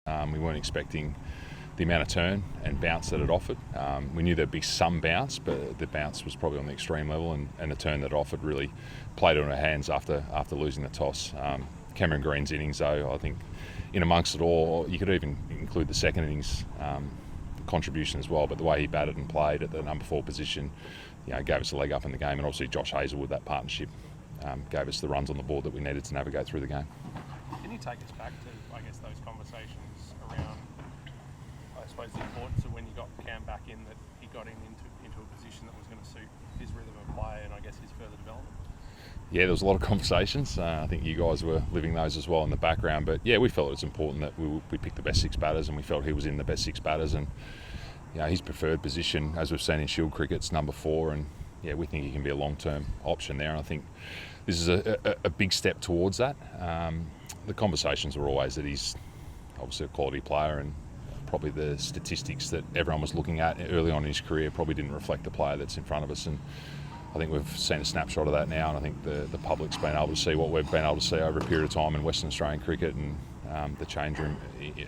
We weren't expecting the amount of turn and bounce that it offered. We knew there'd be some bounce, but the bounce was probably on the extreme level, and the turn that it offered really played on our hands after losing the toss. Cameron Green's innings, though, I think in amongst it all, you could even include the second innings contribution as well, but the way he batted and played at the number 4 position, gave us a leg up in the game, and obviously Josh Hazlewood, that partnership, gave us the runs on the board that we needed to navigate through the game. Can you take us back to, I guess, those conversations around, I suppose, the importance of when you got Cam back in, that he got him into a position that was going to suit his rhythm of play and I guess his further development? Yeah, there was a lot of conversations. I think you guys were living those as well in the background. But yeah, we felt it was important that we picked the best 6 batters, and we felt he was in the best 6 batters. And his preferred position, as we've seen in Shield cricket, is number 4. And yeah, we think he can be a long-term option there. And I think this is a big step towards that. The conversations were always that he's obviously a quality player, and probably the statistics that everyone was looking at early on in his career probably didn't reflect the player that's in front of us. And I think we've seen a snapshot of that now, and I think the public's been able to see what we've been able to see over a period of time in Western Australian cricket and the change room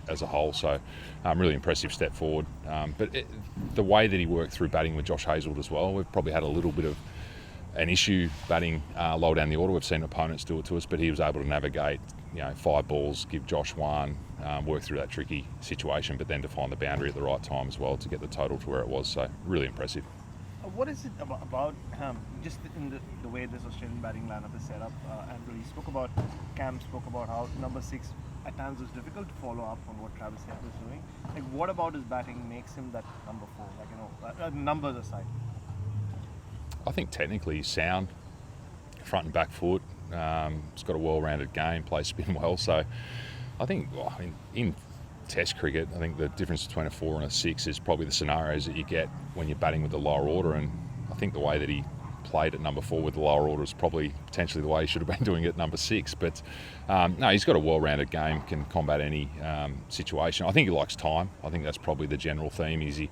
as a whole. So really impressive step forward. But the way that he worked through batting with Josh Hazlewood as well, we've probably had a little bit of an issue batting low down the order. We've seen opponents do it to us, but he was able to navigate 5 balls, give Josh 1, work through that tricky situation, but then to find the boundary at the right time as well to get the total to where it was. So really impressive. What is it about just in the way this Australian batting lineup is set up? Andrew, Cam spoke about how number 6 at times was difficult to follow up on what Travis Head was doing. Like, what about his batting makes him that number 4? Numbers aside. I think technically he's sound, front and back foot. He's got a well-rounded game, plays spin well. So I think, in Test cricket, I think the difference between a 4 and a 6 is probably the scenarios that you get when you're batting with the lower order. And I think the way that he played at number 4 with the lower order is probably potentially the way he should have been doing it at number 6. But no, he's got a well-rounded game, can combat any situation. I think he likes time. I think that's probably the general theme. Is he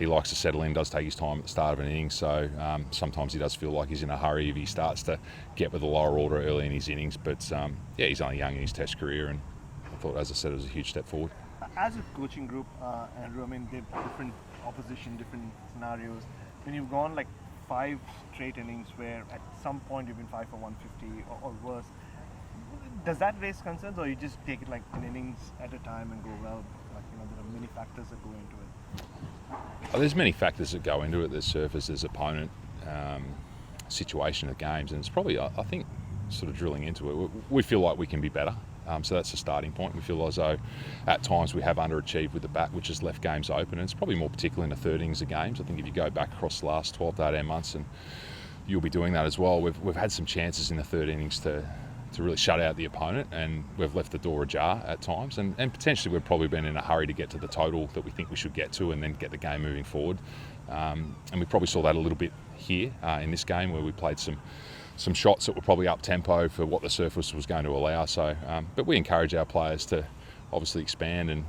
likes to settle in, does take his time at the start of an innings. So sometimes he does feel like he's in a hurry if he starts to get with the lower order early in his innings. But yeah, he's only young in his Test career, and I thought, as I said, it was a huge step forward. As a coaching group, Andrew, they've different opposition, different scenarios. When you've gone like 5 straight innings where at some point you've been 5 for 150 or worse, does that raise concerns, or you just take it like an innings at a time and go, well, there are many factors that go into it? There's many factors that go into it. There's surface, there's opponent, situation of games, and it's probably, I think, sort of drilling into it. We feel like we can be better. So that's the starting point. We feel as though at times we have underachieved with the bat, which has left games open. And it's probably more particular in the third innings of games. I think if you go back across the last 12 to 18 months, and you'll be doing that as well, we've had some chances in the third innings to really shut out the opponent, and we've left the door ajar at times. And potentially we've probably been in a hurry to get to the total that we think we should get to and then get the game moving forward. And we probably saw that a little bit here in this game, where we played some shots that were probably up tempo for what the surface was going to allow. So, but we encourage our players to obviously expand and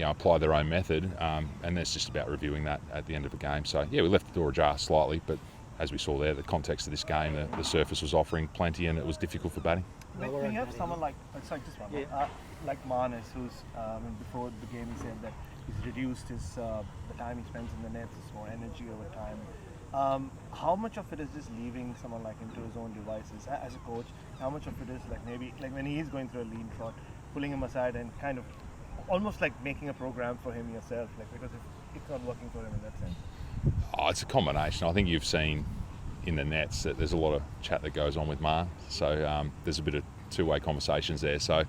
apply their own method, and that's just about reviewing that at the end of the game. So yeah, we left the door ajar slightly, but as we saw there, the context of this game, the surface was offering plenty, and it was difficult for batting. When you have someone like like Marnus, who's before the game he said that he's reduced the time he spends in the nets, it's more energy over time. How much of it is just leaving someone like him to his own devices as a coach? How much of it is maybe when he is going through a lean trot, pulling him aside and kind of almost like making a program for him yourself, because it's not working for him in that sense? Oh, it's a combination. I think you've seen in the nets that there's a lot of chat that goes on with Marn. So there's a bit of two-way conversations there. So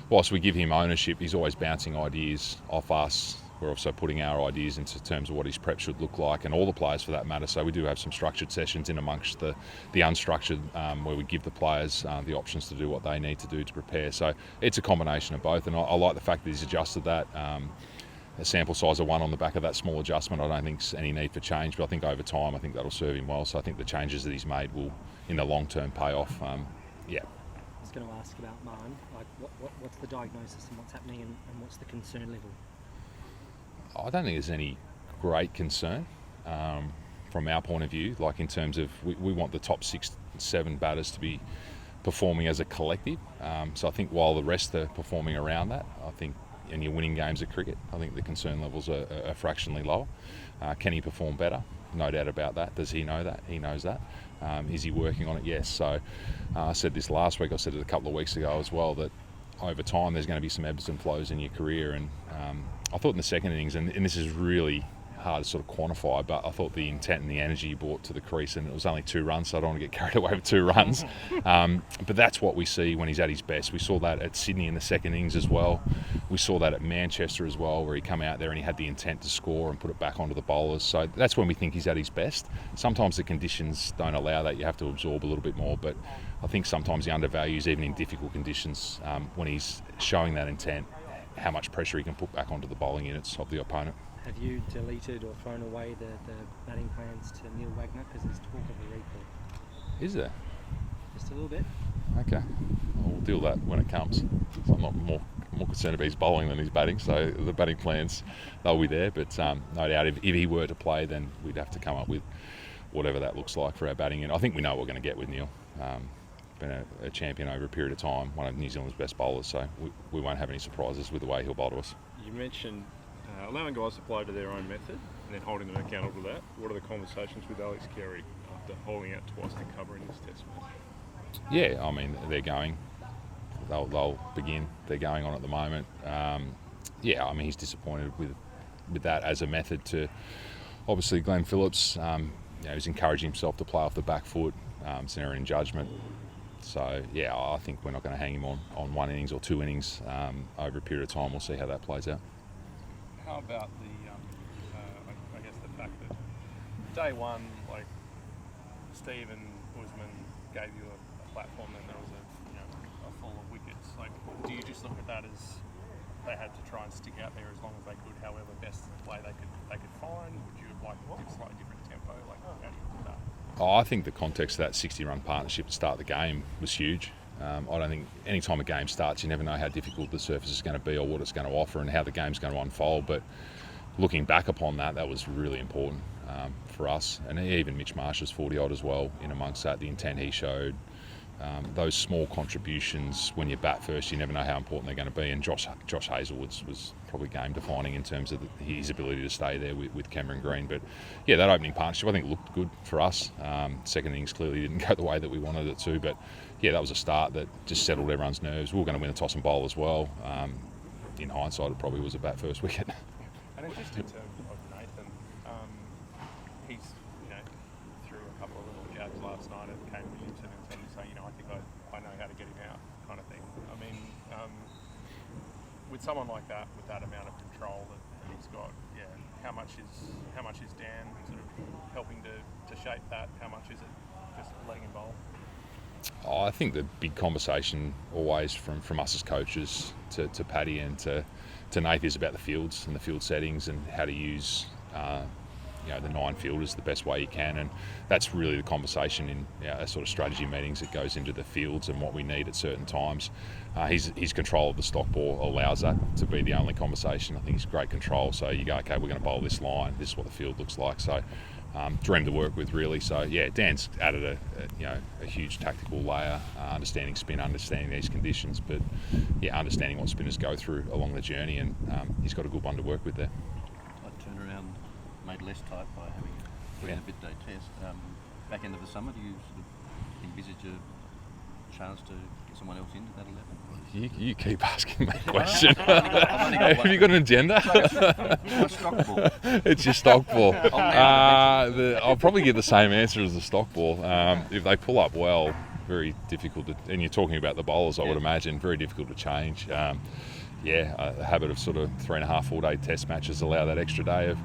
whilst we give him ownership, he's always bouncing ideas off us. We're also putting our ideas into terms of what his prep should look like, and all the players for that matter. So we do have some structured sessions in amongst the unstructured, where we give the players the options to do what they need to do to prepare. So it's a combination of both, and I like the fact that he's adjusted that. A sample size of 1 on the back of that small adjustment, I don't think there's any need for change, but I think over time, I think that'll serve him well. So I think the changes that he's made will, in the long term, pay off. Yeah. I was going to ask about Marn. What's the diagnosis and what's happening, and what's the concern level? I don't think there's any great concern from our point of view. Like in terms of we want the top 6, 7 batters to be performing as a collective. So I think while the rest are performing around that, I think and you're winning games at cricket. I think the concern levels are fractionally lower. Can he perform better? No doubt about that. Does he know that? He knows that. Is he working on it? Yes. So I said this last week, I said it a couple of weeks ago as well, that over time there's going to be some ebbs and flows in your career, and I thought in the second innings, and this is really hard to sort of quantify, but I thought the intent and the energy he brought to the crease, and it was only 2 runs, so I don't want to get carried away with 2 runs. But that's what we see when he's at his best. We saw that at Sydney in the second innings as well. We saw that at Manchester as well, where he come out there and he had the intent to score and put it back onto the bowlers. So that's when we think he's at his best. Sometimes the conditions don't allow that. You have to absorb a little bit more, but I think sometimes he undervalues, even in difficult conditions, when he's showing that intent, how much pressure he can put back onto the bowling units of the opponent. Have you deleted or thrown away the batting plans to Neil Wagner, because there's talk of a recall? Is there? Just a little bit. Okay, we'll deal with that when it comes. So I'm not more concerned about his bowling than his batting, so the batting plans, they'll be there, but no doubt if he were to play, then we'd have to come up with whatever that looks like for our batting, and I think we know what we're going to get with Neil. Been a champion over a period of time, one of New Zealand's best bowlers, so we won't have any surprises with the way he'll bowl to us. You mentioned allowing guys to play to their own method and then holding them accountable to that. What are the conversations with Alex Carey after holding out twice to cover in this test match? Yeah, I mean, they're going. They'll begin. They're going on at the moment. Yeah, I mean, he's disappointed with that as a method to, obviously, Glenn Phillips. He's encouraging himself to play off the back foot. It's an error in judgment. So, yeah, I think we're not going to hang him on 1 innings or 2 innings over a period of time. We'll see how that plays out. How about I guess the fact that day one, like Steve and Usman gave you a platform, and there was a fall of wickets. Like, do you just look at that as they had to try and stick out there as long as they could, however best way they could find? Would you have liked a slightly different tempo? Like, how do you look at that? I think the context of that 60-run partnership to start the game was huge. I don't think any time a game starts, you never know how difficult the surface is going to be or what it's going to offer and how the game's going to unfold. But looking back upon that, that was really important for us. And even Mitch Marsh's 40-odd as well, in amongst that, the intent he showed. Those small contributions, when you bat first, you never know how important they're going to be. And Josh Hazelwood's was probably game-defining in terms of his ability to stay there with Cameron Green. But, yeah, that opening partnership, I think, looked good for us. Second innings clearly didn't go the way that we wanted it to. But, yeah, that was a start that just settled everyone's nerves. We were going to win a toss and bowl as well. In hindsight, it probably was a bat-first wicket. And then just in terms of Nathan, he's threw a couple of little jabs last night at Kane Williamson in terms of saying, I think I know how to get him out, kind of thing. I mean, with someone like that, with that amount of control that he's got, yeah, how much is Dan sort of helping to shape that? How much is it just letting him bowl? I think the big conversation always from us as coaches to Paddy and to Nath is about the fields and the field settings and how to use the 9 fielders the best way you can, and that's really the conversation in our sort of strategy meetings that goes into the fields and what we need at certain times. His control of the stock ball allows that to be the only conversation. I think he's great control, so you go, okay, we're going to bowl this line, this is what the field looks like, so dream to work with really. So yeah, Dan's added a huge tactical layer, understanding spin, understanding these conditions, but yeah, understanding what spinners go through along the journey, and he's got a good one to work with there. Turned around, made less tight by having a bit-day test. Back end of the summer, do you sort of envisage a chance to get someone else into that 11? You keep asking me a question. Have you got an agenda? My stock ball. It's your stock ball. I'll probably give the same answer as the stock ball. If they pull up well, very difficult to, and you're talking about the bowlers, I would imagine, very difficult to change. A habit of sort of 3.5, 4 day test matches allow that extra day of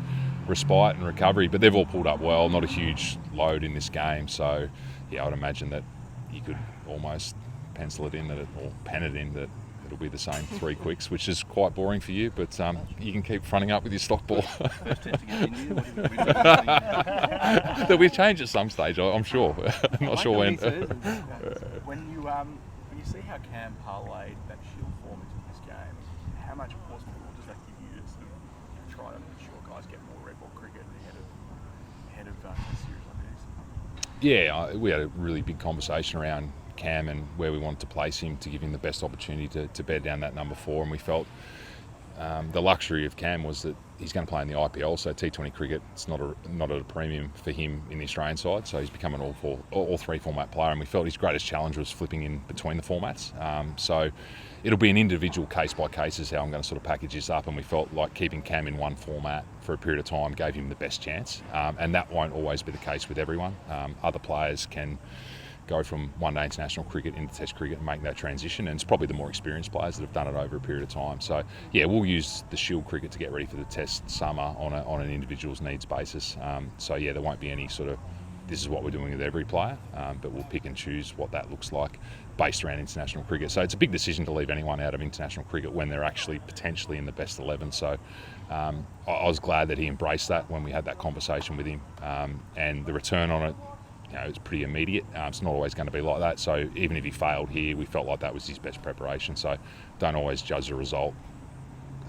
respite and recovery, but they've all pulled up well, not a huge load in this game. So yeah, I'd imagine that you could almost pencil it in or pen it in that it'll be the same 3 quicks, which is quite boring for you, but you can keep fronting up with your stock ball. There'll be a change at some stage, I'm sure. I'm not sure when. When you see how Cam parlayed that Shield form into this game, how much horsepower does that give you to sort of try to ensure guys get more red ball cricket ahead of a series like this? Yeah, we had a really big conversation around Cam and where we wanted to place him to give him the best opportunity to bear down that number 4, and we felt the luxury of Cam was that he's going to play in the IPL, so T20 cricket, it's not at a premium for him in the Australian side, so he's become an all three format player, and we felt his greatest challenge was flipping in between the formats. So it'll be an individual case by case is how I'm going to sort of package this up, and we felt like keeping Cam in one format for a period of time gave him the best chance, and that won't always be the case with everyone. Other players can go from one-day international cricket into Test cricket and make that transition, and it's probably the more experienced players that have done it over a period of time. So yeah, we'll use the Shield cricket to get ready for the Test summer on an individual's needs basis. So yeah, there won't be any sort of this is what we're doing with every player, but we'll pick and choose what that looks like based around international cricket. So it's a big decision to leave anyone out of international cricket when they're actually potentially in the best 11. So I was glad that he embraced that when we had that conversation with him, and the return on it, it's pretty immediate. It's not always going to be like that. So even if he failed here, we felt like that was his best preparation. So don't always judge the result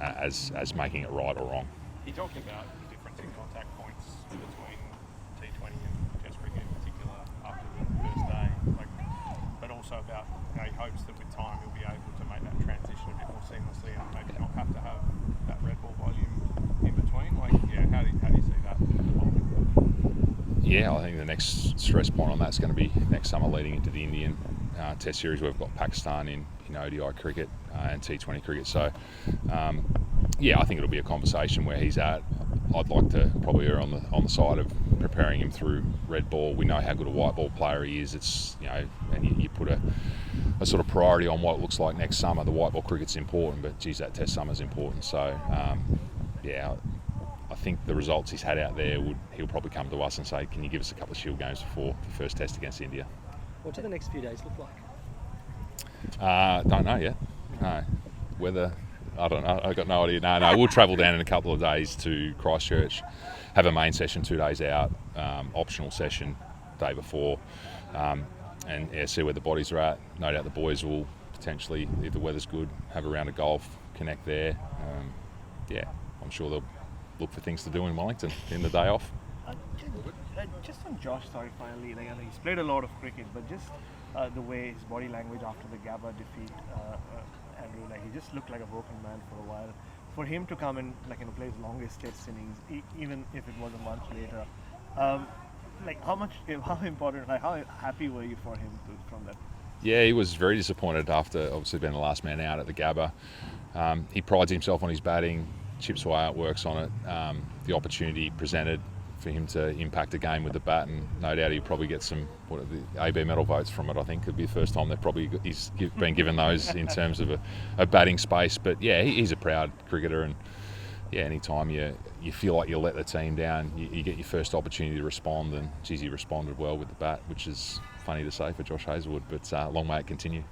as making it right or wrong. He talked about the difference in contact points between T20 and Test cricket in particular after the first day, but also about he hopes that with time he'll be able to make that transition a bit more seamlessly and maybe not have to have that red ball volume in between. How do you see that evolving? Yeah, I think the next stress point on that's going to be next summer leading into the Indian Test series where we've got Pakistan in ODI cricket and T20 cricket. So, yeah, I think it'll be a conversation where he's at. I'd like to probably err on the side of preparing him through red ball. We know how good a white ball player he is. It's and you put a sort of priority on what it looks like next summer. The white ball cricket's important, but geez, that Test summer's important. So, yeah. I think the results he's had out there he'll probably come to us and say, can you give us a couple of Shield games before the first Test against India? What do the next few days look Don't like? know yet. No. Whether, I don't know. I've got no idea. No, we'll travel down in a couple of days to Christchurch, have a main session 2 days out, optional session day before, and see where the bodies are at. No doubt the boys will potentially, if the weather's good, have a round of golf, connect there. I'm sure they'll look for things to do in Wellington in the day off. Just on Josh, sorry, finally, he's played a lot of cricket, but just the way his body language after the Gabba defeat, Andrew, he just looked like a broken man for a while. For him to come and play his longest Test innings, even if it was a month later, how important, how happy were you for him from that? Yeah, he was very disappointed after obviously being the last man out at the Gabba. He prides himself on his batting, chips away out, works on it. The opportunity presented for him to impact a game with the bat, and no doubt he'll probably get some the AB medal votes from it. I think could be the first time he's been given those in terms of a batting space. But yeah, he's a proud cricketer, and yeah, anytime you feel like you let the team down, you get your first opportunity to respond, and geez, he responded well with the bat, which is funny to say for Josh Hazlewood, but long may it continue.